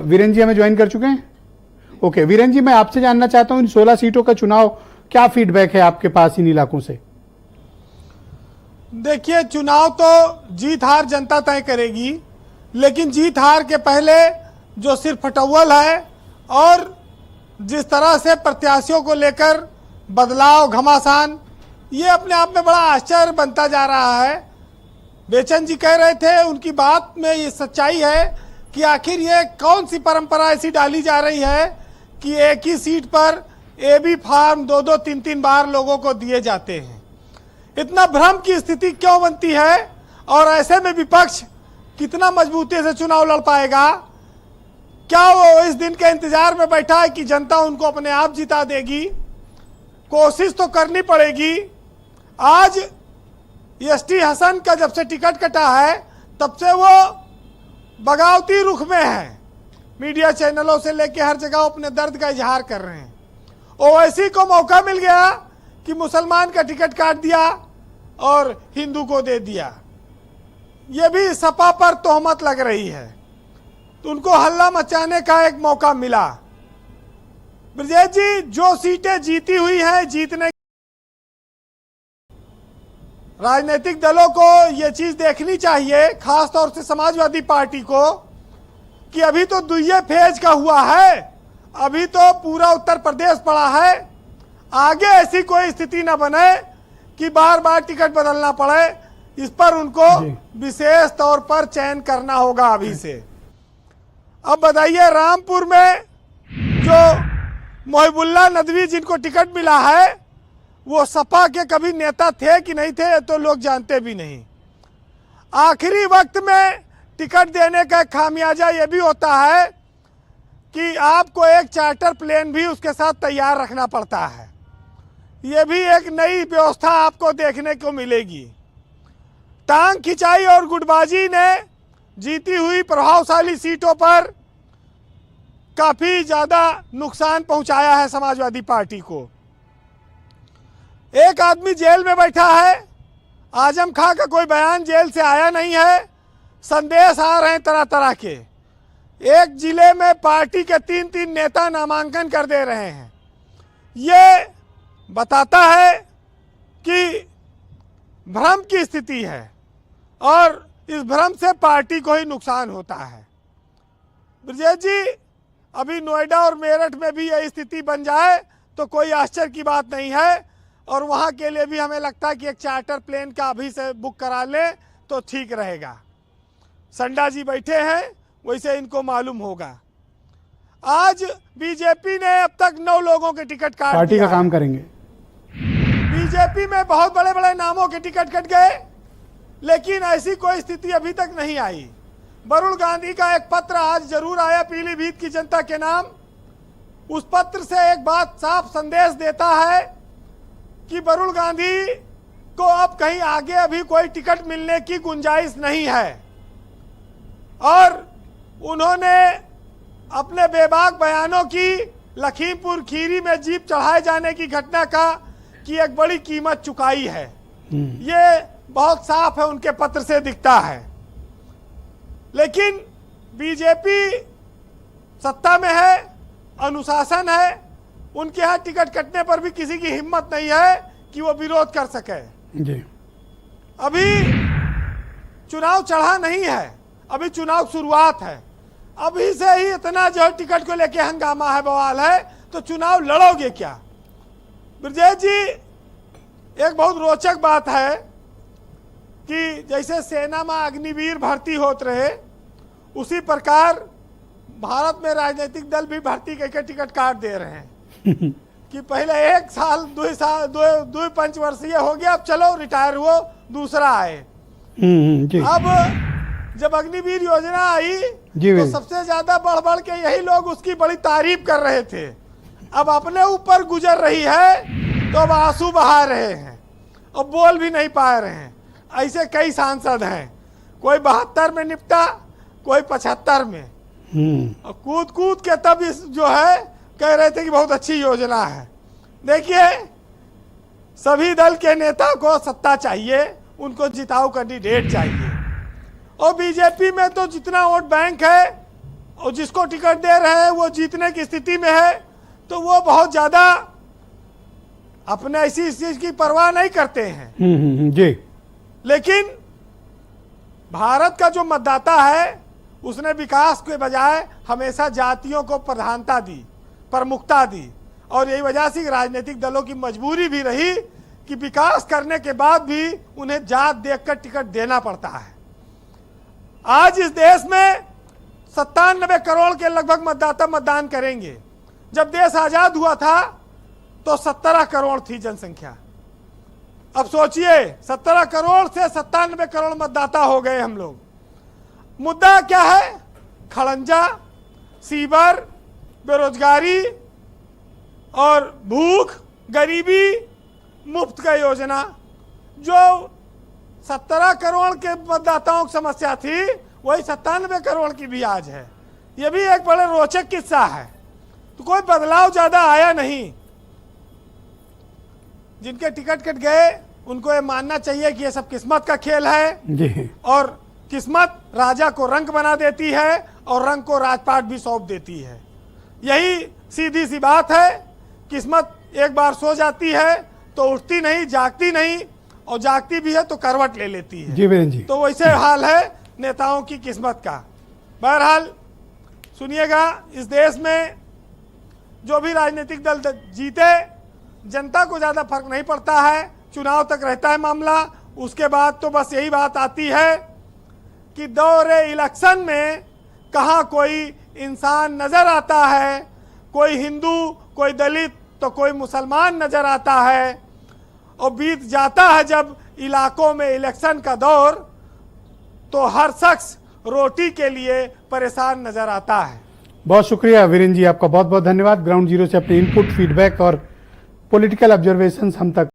वीरेन जी हमें ज्वाइन कर चुके हैं। ओके वीरेन जी, मैं आपसे जानना चाहता हूं इन 16 सीटों का चुनाव क्या फीडबैक है आपके पास इन इलाकों से? देखिए, चुनाव तो जीत हार जनता तय करेगी, लेकिन जीत हार के पहले जो सिर्फ फटौवल है और जिस तरह से प्रत्याशियों को लेकर बदलाव घमासान, ये अपने आप में बड़ा आश्चर्य बनता जा रहा है। बेचन जी कह रहे थे, उनकी बात में ये सच्चाई है कि आखिर ये कौन सी परंपरा ऐसी डाली जा रही है कि एक ही सीट पर एबी फार्म 2-2, 3-3 बार लोगों को दिए जाते हैं। इतना भ्रम की स्थिति क्यों बनती है? और ऐसे में विपक्ष कितना मजबूती से चुनाव लड़ पाएगा? क्या वो इस दिन के इंतजार में बैठा है कि जनता उनको अपने आप जिता देगी? कोशिश तो करनी पड़ेगी। आज एसटी हसन का जब से टिकट कटा है तब से वो बगावती रुख में है। मीडिया चैनलों से लेके हर जगह अपने दर्द का इजहार कर रहे हैं। ओवैसी को मौका मिल गया कि मुसलमान का टिकट काट दिया और हिंदू को दे दिया। ये भी सपा पर तोहमत लग रही है, तो उनको हल्ला मचाने का एक मौका मिला। ब्रजेश जी, जो सीटें जीती हुई हैं, जीतने राजनीतिक दलों को ये चीज देखनी चाहिए, खास तौर से समाजवादी पार्टी को, कि अभी तो दुइये फेज का हुआ है, अभी तो पूरा उत्तर प्रदेश पड़ा है। आगे ऐसी कोई स्थिति न बने कि बार बार टिकट बदलना पड़े। इस पर उनको विशेष तौर पर चयन करना होगा अभी से। अब बताइए, रामपुर में जो मोहिबुल्ला नदवी जिनको टिकट मिला है, वो सपा के कभी नेता थे कि नहीं थे तो लोग जानते भी नहीं। आखिरी वक्त में टिकट देने का खामियाजा ये भी होता है कि आपको एक चार्टर प्लेन भी उसके साथ तैयार रखना पड़ता है। ये भी एक नई व्यवस्था आपको देखने को मिलेगी। टांग खिंचाई और गुटबाजी ने जीती हुई प्रभावशाली सीटों पर काफी ज्यादा नुकसान पहुंचाया है समाजवादी पार्टी को। एक आदमी जेल में बैठा है, आजम खां का कोई बयान जेल से आया नहीं है, संदेश आ रहे हैं तरह तरह के। एक जिले में पार्टी के 3-3 नेता नामांकन कर दे रहे हैं। ये बताता है कि भ्रम की स्थिति है और इस भ्रम से पार्टी को ही नुकसान होता है। ब्रजेश जी, अभी नोएडा और मेरठ में भी यह स्थिति बन जाए तो कोई आश्चर्य की बात नहीं है, और वहाँ के लिए भी हमें लगता है कि एक चार्टर प्लेन का अभी से बुक करा लें तो ठीक रहेगा। संडा जी बैठे हैं, वैसे इनको मालूम होगा। आज बीजेपी ने अब तक 9 लोगों के टिकट काट पार्टी का काम करेंगे। बीजेपी में बहुत बड़े बड़े नामों के टिकट कट गए, लेकिन ऐसी कोई स्थिति अभी तक नहीं आई। वरुण गांधी का एक पत्र आज जरूर आया पीलीभीत की जनता के नाम। उस पत्र से एक बात साफ संदेश देता है कि वरुण गांधी को अब कहीं आगे अभी कोई टिकट मिलने की गुंजाइश नहीं है, और उन्होंने अपने बेबाक बयानों की लखीमपुर खीरी में जीप चढ़ाए जाने की घटना की एक बड़ी कीमत चुकाई है। ये बहुत साफ है, उनके पत्र से दिखता है। लेकिन बीजेपी सत्ता में है, अनुशासन है, उनके यहाँ टिकट कटने पर भी किसी की हिम्मत नहीं है कि वो विरोध कर सके। जी। अभी चुनाव चढ़ा नहीं है, अभी चुनाव शुरुआत है। अभी से ही इतना जो टिकट को लेके हंगामा है, बवाल है, तो चुनाव लड़ोगे क्या? ब्रजेश जी, एक बहुत रोचक बात है कि जैसे सेना में अग्निवीर भर्ती होते रहे, उसी प्रकार भारत में राजनीतिक दल भी भर्ती करके टिकट काट दे रहे हैं कि पहले 1 साल 2 पंचवर्षीय हो गया, अब चलो रिटायर हुओ, दूसरा आए। अब जब अग्निवीर योजना आई तो सबसे ज्यादा बढ़ बढ़ के यही लोग उसकी बड़ी तारीफ कर रहे थे। अब अपने ऊपर गुजर रही है तो अब आंसू बहा रहे हैं, अब बोल भी नहीं पा रहे हैं। ऐसे कई सांसद हैं, कोई 72 में निपटा, कोई 75 में, और कूद कूद के तब इस जो है कह रहे थे कि बहुत अच्छी योजना है। देखिए, सभी दल के नेता को सत्ता चाहिए, उनको जिताऊ कैंडिडेट चाहिए, और बीजेपी में तो जितना वोट बैंक है और जिसको टिकट दे रहे हैं वो जीतने की स्थिति में है, तो वो बहुत ज्यादा अपने ऐसी इस चीज की परवाह नहीं करते हैं। जी। लेकिन भारत का जो मतदाता है उसने विकास के बजाय हमेशा जातियों को प्रधानता दी, प्रमुखता दी, और यही वजह से राजनीतिक दलों की मजबूरी भी रही कि विकास करने के बाद भी उन्हें जात देखकर टिकट देना पड़ता है। आज इस देश में 97 करोड़ के लगभग मतदाता मतदान करेंगे। जब देश आजाद हुआ था तो 17 करोड़ थी जनसंख्या। अब सोचिए 17 करोड़ से 97 करोड़ मतदाता हो गए हम लोग। मुद्दा क्या है? खड़ंजा, सीवर, बेरोजगारी और भूख, गरीबी, मुफ्त का योजना, जो 17 करोड़ के मतदाताओं की समस्या थी वही 97 करोड़ की भी आज है। यह भी एक बड़ा रोचक किस्सा है। तो कोई बदलाव ज्यादा आया नहीं। जिनके टिकट कट गए उनको ये मानना चाहिए कि ये सब किस्मत का खेल है जी। और किस्मत राजा को रंक बना देती है और रंक को राजपाट भी सौंप देती है। यही सीधी सी बात है। किस्मत एक बार सो जाती है तो उठती नहीं, जागती नहीं, और जागती भी है तो करवट ले लेती है। जी वीरेंद्र जी। तो वैसे हाल है नेताओं की किस्मत का। बहरहाल सुनिएगा, इस देश में जो भी राजनीतिक दल जीते, जनता को ज्यादा फर्क नहीं पड़ता है। चुनाव तक रहता है मामला, उसके बाद तो बस यही बात आती है कि दौरे इलेक्शन में कहाँ कोई इंसान नजर आता है, कोई हिंदू, कोई दलित तो कोई मुसलमान नजर आता है, और बीत जाता है जब इलाकों में इलेक्शन का दौर तो हर शख्स रोटी के लिए परेशान नजर आता है। बहुत शुक्रिया वीरेंद्र जी, आपका बहुत बहुत धन्यवाद। ग्राउंड जीरो से अपने इनपुट, फीडबैक और पॉलिटिकल ऑब्जर्वेशंस हम तक